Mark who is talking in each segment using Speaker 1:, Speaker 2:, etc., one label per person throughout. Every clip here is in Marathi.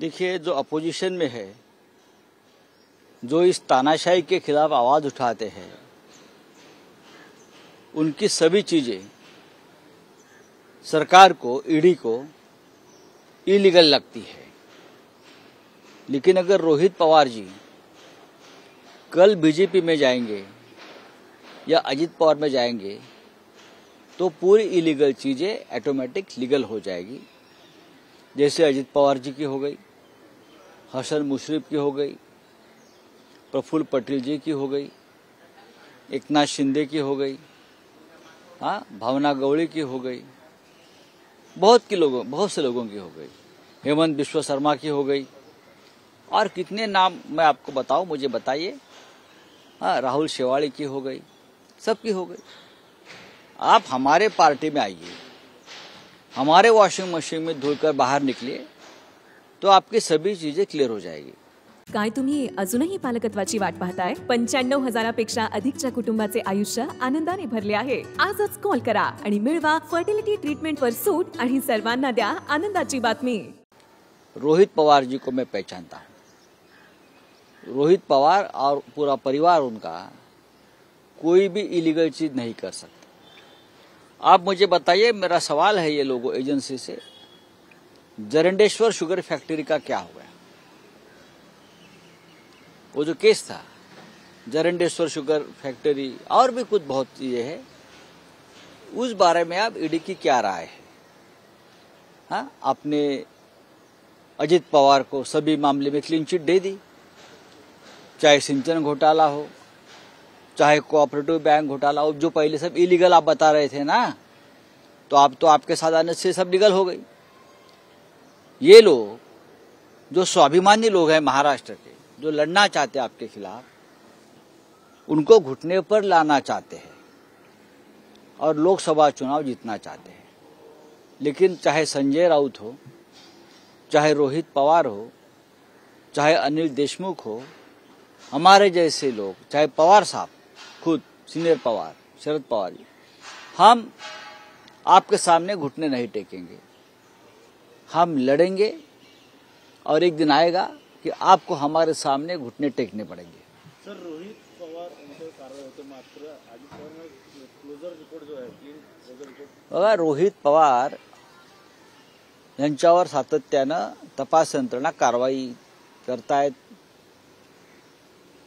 Speaker 1: देखिए, जो अपोजिशन में है, जो इस तानाशाही के खिलाफ आवाज उठाते हैं, उनकी सभी चीजें सरकार को, ईडी को इलीगल लगती है। लेकिन अगर रोहित पवार जी कल बीजेपी में जाएंगे या अजित पवार में जाएंगे तो पूरी इलीगल चीजें ऑटोमेटिक लीगल हो जाएगी। जैसे अजित पवार जी की हो गई, हसन मुशर्रफ की हो गई, प्रफुल्ल पटेल जी की हो गई, एकनाथ शिंदे की हो गई, भावना गवळी की हो गई, बहुत से लोगों की हो गई, हेमंत बिश्व शर्मा की हो गई, और कितने नाम मैं आपको बताऊं, मुझे बताइए। राहुल शेवाड़ी की हो गई, सबकी हो गई। आप हमारे पार्टी में आइए, हमारे वॉशिंग मशीन में धुलकर बाहर निकलिए तो आपकी सभी चीजें क्लियर हो जाएगी।
Speaker 2: काय तुम्ही अजूनही पालकत्वाची वाट पाहताय? 95,000पेक्षा अधिकच्या कुटुंबाचे आयुष्य आनंदाने भरले आहे। आजच कॉल करा आणि मिळवा फर्टिलिटी ट्रीटमेंटवर सूट आणि सर्वांना द्या आनंदाची बातमी।
Speaker 1: रोहित पवार जी को मैं पहचानता हूं। रोहित पवार और पूरा परिवार उनका कोई भी इलीगल चीज नहीं कर सकता। आप मुझे बताइए, मेरा सवाल है ये लोगों एजेंसी से, जरंडेश्वर शुगर फैक्ट्री का क्या हो गया? वो जो केस था, जरंडेश्वर शुगर फैक्ट्री और भी कुछ बहुत चीजें हैं, उस बारे में आप ईडी की क्या राय है? आपने अजित पवार को सभी मामले में क्लीन चिट दे दी, चाहे सिंचन घोटाला हो, चाहे कोऑपरेटिव बैंक घोटाला हो, जो पहले सब इलीगल आप बता रहे थे ना, तो आपके साथ आने से सब लीगल हो गई। ये लोग जो स्वाभिमानी लोग हैं महाराष्ट्र के, जो लड़ना चाहते हैं आपके खिलाफ, उनको घुटने पर लाना चाहते हैं और लोकसभा चुनाव जीतना चाहते हैं। लेकिन चाहे संजय राउत हो, चाहे रोहित पवार हो, चाहे अनिल देशमुख हो, हमारे जैसे लोग, चाहे पवार साहब खुद, सीनियर पवार, शरद पवार जी, हम आपके सामने घुटने नहीं टेकेंगे। हम लड़ेंगे और एक दिन आएगा कि आपको हमारे सामने घुटने टेकने पड़ेंगे।
Speaker 3: सर, रोहित पवार यांच्यावर कारवाई होते, मात्र अजित पवार क्लोजर रिपोर्ट जो आहे, क्लोजर रिपोर्ट,
Speaker 1: बघा, रोहित पवार यांच्यावर सातत्यानं तपास यंत्रणा कारवाई करतायत।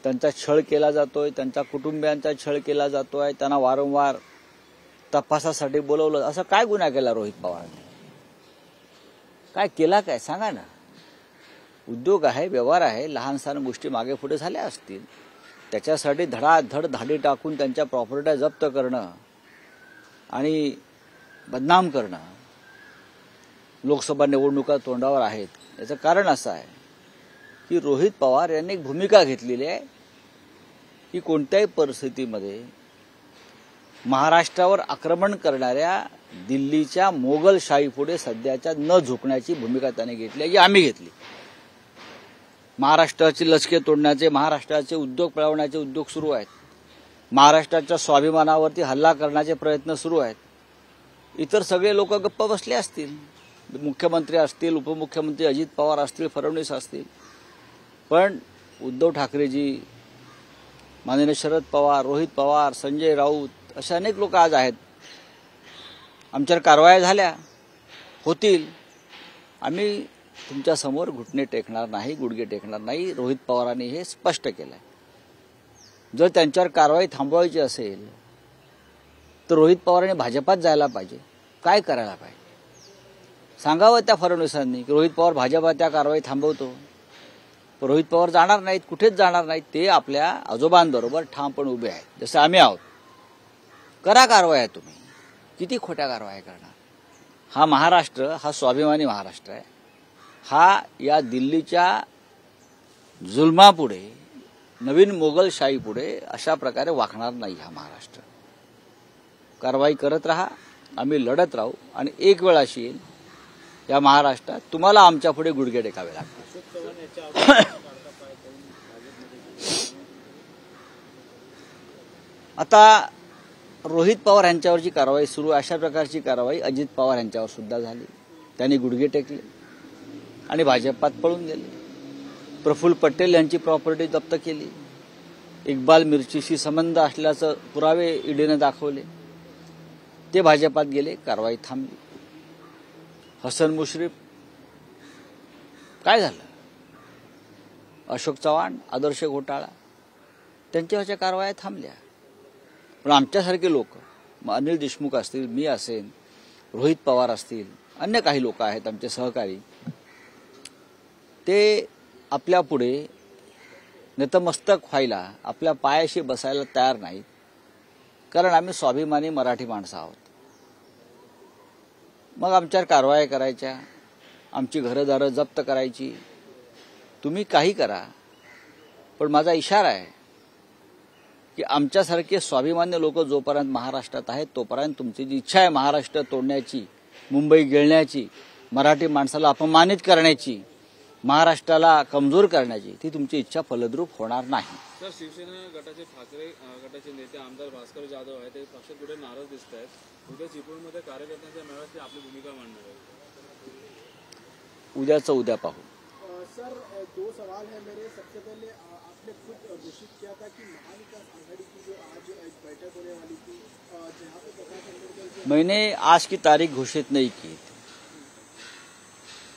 Speaker 1: त्यांचा छळ केला जातोय, त्यांच्या कुटुंबियांचा छळ केला जातोय, त्यांना वारंवार तपासासाठी बोलवलं। असं काय गुन्हा केला रोहित पवारने? काय केला, काय सांगा ना? उद्योग आहे, व्यवहार आहे, लहान सहान गोष्टी मागे पुढे झाल्या असतील, त्याच्यासाठी धडाधड धाडी टाकून त्यांच्या प्रॉपर्टी जप्त करणं आणि बदनाम करणं लोकसभा निवडणुका तोंडावर आहेत। याचं कारण असं आहे की रोहित पवार यांनी एक भूमिका घेतलेली आहे की कोणत्याही परिस्थितीमध्ये महाराष्ट्रावर आक्रमण करणाऱ्या दिल्लीच्या मोगलशाहीपुढे सध्याच्या न झुकण्याची भूमिका त्यांनी घेतली आहे, जी आम्ही घेतली। महाराष्ट्राची लचके तोडण्याचे, महाराष्ट्राचे उद्योग पळवण्याचे उद्योग सुरू आहेत, महाराष्ट्राच्या स्वाभिमानावरती हल्ला करण्याचे प्रयत्न सुरू आहेत। इतर सगळे लोक गप्प बसले असतील, मुख्यमंत्री असतील, उपमुख्यमंत्री अजित पवार असतील, फडणवीस असतील, पण उद्धव ठाकरेजी, माननीय शरद पवार, रोहित पवार, संजय राऊत, असे अनेक लोक आज आहेत। आमच्यावर कारवाया झाल्या, होतील, आम्ही तुमच्या समोर घुटणे टेकणार नाही, गुडघे टेकणार नाही। रोहित पवारांनी हे स्पष्ट केलंय। जर त्यांच्यावर कारवाई थांबवायची असेल तर रोहित पवारांनी भाजपात जायला पाहिजे। काय करायला पाहिजे सांगावं त्या फडणवीसांनी की रोहित पवार भाजपात त्या कारवाई थांबवतो। रोहित पवार जाणार नाहीत, कुठेच जाणार नाहीत, ते आपल्या आजोबांबरोबर ठामपणे उभे आहेत, जसं आम्ही आहोत। करा कारवाया, तुम्ही किती खोट्या कारवाया करणार? हा महाराष्ट्र, हा स्वाभिमानी महाराष्ट्र आहे। हा या दिल्लीच्या जुलमापुढे, नवीन मोगलशाहीपुढे अशा प्रकारे वाकणार नाही हा महाराष्ट्र। कारवाई करत राहा, आम्ही लढत राहू, आणि एक वेळ अशी येईल या महाराष्ट्रात तुम्हाला आमच्या पुढे गुडघे टेकावे लागतील। आता रोहित पवार यांच्यावरची कारवाई सुरू, अशा प्रकारची कारवाई अजित पवार यांच्यावर सुद्धा झाली, त्यांनी गुडघे टेकले। आणि भाजपात पळून गेले. प्रफुल्ल पटेल यांची प्रॉपर्टी जप्त केली. इक्बाल मिर्चीशी संबंध असल्याचं पुरावे ईडीने दाखवले. ते भाजपात गेले, कारवाई थांबली. हसन मुश्रीफ काय झालं? अशोक चव्हाण आदर्श घोटाळा, त्यांच्यावरच्या कारवाया थांबल्या. पण आमच्यासारखे लोक, अनिल देशमुख असतील, मी असेन, रोहित पवार असतील, अन्य काही लोक आहेत आमचे सहकारी, ते आपल्या पुढे नतमस्तक व्हायला, आपल्या पायाशी बसायला तयार नाहीत. कारण आम्ही स्वाभिमानी मराठी माणसं आहोत. मग आमच्यावर कारवाया करायच्या, आमची घरदारं जप्त करायची. तुम्ही काही करा, पण माझा इशारा आहे की आमच्यासारखे स्वाभिमान्य लोक जोपर्यंत महाराष्ट्रात आहेत तोपर्यंत तुमची जी इच्छा आहे महाराष्ट्र तोडण्याची, मुंबई गिळण्याची, मराठी माणसाला अपमानित करण्याची, महाराष्ट्राला कमजोर करण्याची, ती तुमची इच्छा फलद्रूप होणार नाही.
Speaker 3: सर, शिवसेना गटाचे ठाकरे गटाचे नेते आमदार भास्कर जाधव आहेत, ते पक्षापुढे नाराज दिसत आहेत. उद्या चिपळूणमध्ये कार्यकर्त्यांच्या मेळाव्यात आपली भूमिका मांडणार आहे.
Speaker 1: उद्याचं उद्या पाहू.
Speaker 4: सर, दो सवाल है मेरे. सबसे पहले आपने खुद घोषित किया था कि महाविकास आघाड़ी की जो आज एक बैठक होने वाली थी, जहाँ पे प्रकाश आंबेडकर,
Speaker 1: मैंने आज की तारीख घोषित नहीं की थी.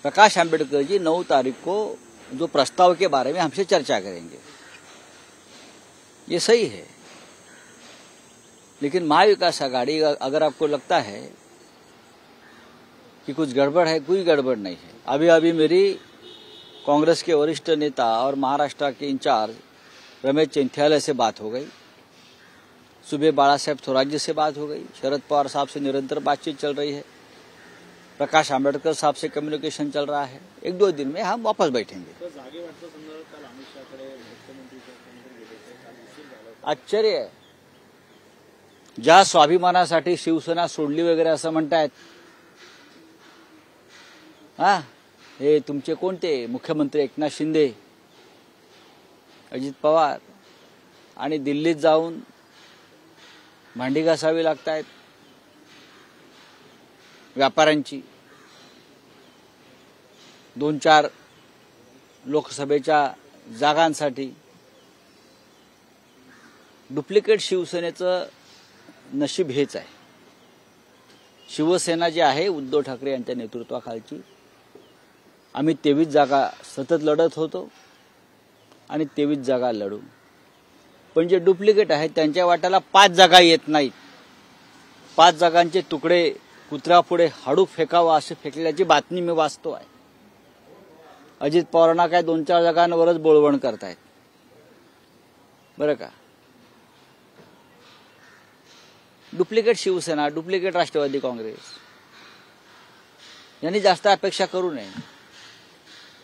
Speaker 1: प्रकाश आंबेडकर जी 9 तारीख को जो प्रस्ताव के बारे में हमसे चर्चा करेंगे, ये सही है. लेकिन महाविकास आघाड़ी, अगर आपको लगता है कि कुछ गड़बड़ है, कोई गड़बड़ नहीं है. अभी अभी मेरी कांग्रेस के वरिष्ठ नेता और महाराष्ट्र के इंचार्ज रमेश चैंथियाला से बात हो गई. सुबह बाला साहेब थोराट जी से बात हो गई. शरद पवार साहब से निरंतर बातचीत चल रही है. प्रकाश आंबेडकर साहब से कम्युनिकेशन चल रहा है. 1-2 दिन में हम वापस बैठेंगे. आश्चर्य आहे. ज्या स्वाभिमानासाठी शिवसेना सोडली वगैरे असं म्हणतायत, हे तुमचे कोणते मुख्यमंत्री एकनाथ शिंदे, अजित पवार, आणि दिल्लीत जाऊन भांडी घासावी लागतायत व्यापाऱ्यांची. 2-4 लोकसभेच्या जागांसाठी डुप्लिकेट शिवसेनेचं नशीब हेच आहे. शिवसेना जी आहे उद्धव ठाकरे यांच्या नेतृत्वाखालची, आम्ही 23 जागा सतत लढत होतो आणि 23 जागा लढू. पण जे डुप्लिकेट आहेत त्यांच्या वाट्याला 5 जागा येत नाहीत. 5 जागांचे तुकडे कुत्र्यापुढे हाडू फेकावा असे फेकल्याची बातमी मी वाचतो आहे. अजित पवारांना काय 2-4 जागांवरच बोळवण करतायत बरं का. डुप्लिकेट शिवसेना, डुप्लिकेट राष्ट्रवादी काँग्रेस यांनी जास्त अपेक्षा करू नये.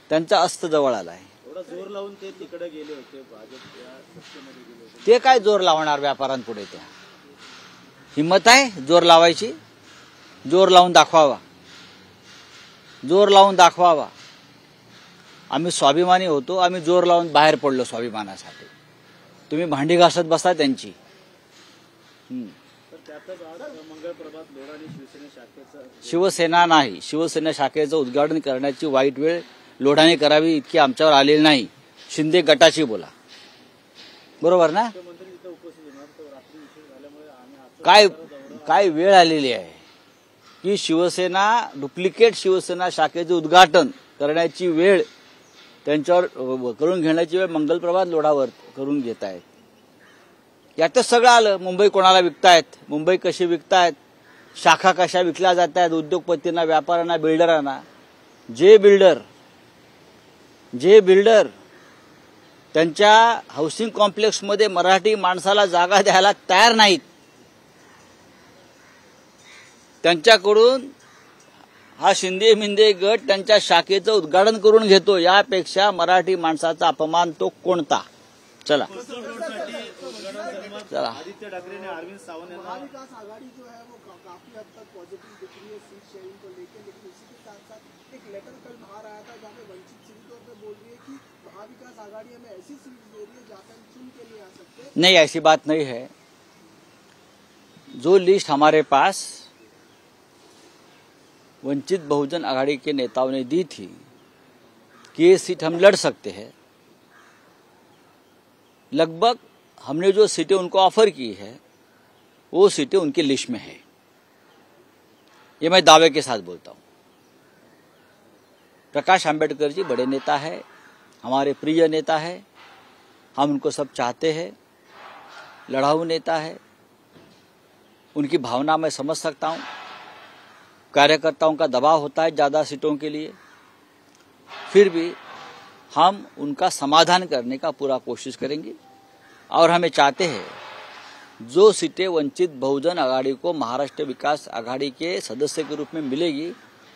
Speaker 1: त्यांचा अस्त जवळ आलाय.
Speaker 3: थोडा जोर लावून ते तिकडे गेले होते, भाजपच्या सत्तेमध्ये गेले होते.
Speaker 1: ते काय जोर लावणार व्यापाऱ्यांपुढे? त्या हिंमत आहे जोर लावायची? जोर लावून दाखवावा, जोर लावून दाखवावा. आम्ही स्वाभिमानी होतो, आम्ही जोर लावून बाहेर पडलो स्वाभिमानासाठी. तुम्ही भांडी घासत बसा त्यांची. शिवसेना नाही, शिवसेना शाखेचं उद्घाटन करण्याची वाईट वेळ लोढाने करावी इतकी आमच्यावर आलेली नाही. शिंदे गटाची बोला, बरोबर ना? काय वेळ आलेली आहे की शिवसेना, डुप्लिकेट शिवसेना शाखेचे उद्घाटन करण्याची वेळ, त्यांच्यावर करून घेण्याची वेळ मंगलप्रभात लोढावर करून घेत आहेत. यातच सगळं आलं. मुंबई कोणाला विकतायत, मुंबई कशी विकतायत, शाखा कशा विकल्या जात आहेत उद्योगपतींना, व्यापाऱ्यांना, बिल्डरांना. जे बिल्डर त्यांच्या हाऊसिंग कॉम्प्लेक्समध्ये मराठी माणसाला जागा द्यायला तयार नाहीत, त्यांच्याकडून हा शिंदे मिंदे गट त्यांच्या शाखेचं उद्घाटन करून घेतो. यापेक्षा मराठी माणसाचा अपमान तो कोणता? चला
Speaker 3: आदित्य ठाकरे ने अरविंद सावंत ने
Speaker 4: महाविकास आघाड़ी जो है वो काफी हद तक पॉजिटिव दिख रही है सीट शेयरिंग को लेकर, लेकिन इसी के साथ साथ एक लेटर कल बाहर आया था जहाँ पे वंचित सीधी तौर पे बोल रही है कि महाविकास आघाड़ी हमें ऐसी सीट दे रही है जहाँ पे हम चुन के नहीं आ सकते.
Speaker 1: नहीं, ऐसी बात नहीं है. जो लिस्ट हमारे पास वंचित बहुजन आघाड़ी के नेताओं ने दी थी कि ये सीट हम लड़ सकते हैं, लगभग हमने जो सीटें उनको ऑफर की है वो सीटें उनकी लिस्ट में है। ये मैं दावे के साथ बोलता हूं। प्रकाश आंबेडकर जी बड़े नेता है, हमारे प्रिय नेता है, हम उनको सब चाहते हैं, लड़ाऊ नेता है, उनकी भावना मैं समझ सकता हूं। कार्यकर्ताओं का दबाव होता है ज़्यादा सीटों के लिए, फिर भी हम उनका समाधान करने का पूरा कोशिश करेंगे और हमें चाहते हैं जो सीटें वंचित बहुजन आघाड़ी को महाराष्ट्र विकास आघाड़ी के सदस्य के रूप में मिलेगी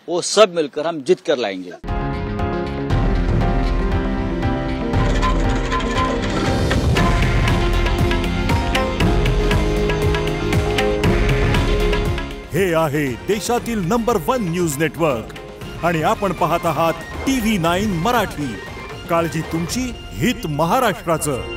Speaker 1: वो सब मिलकर हम जीत कर लाएंगे।
Speaker 5: हे आहे देशातील नंबर 1 न्यूज नेटवर्क आणि आपण पाहत आहात TV9 मराठी। काळजी तुमची, हित महाराष्ट्राचं।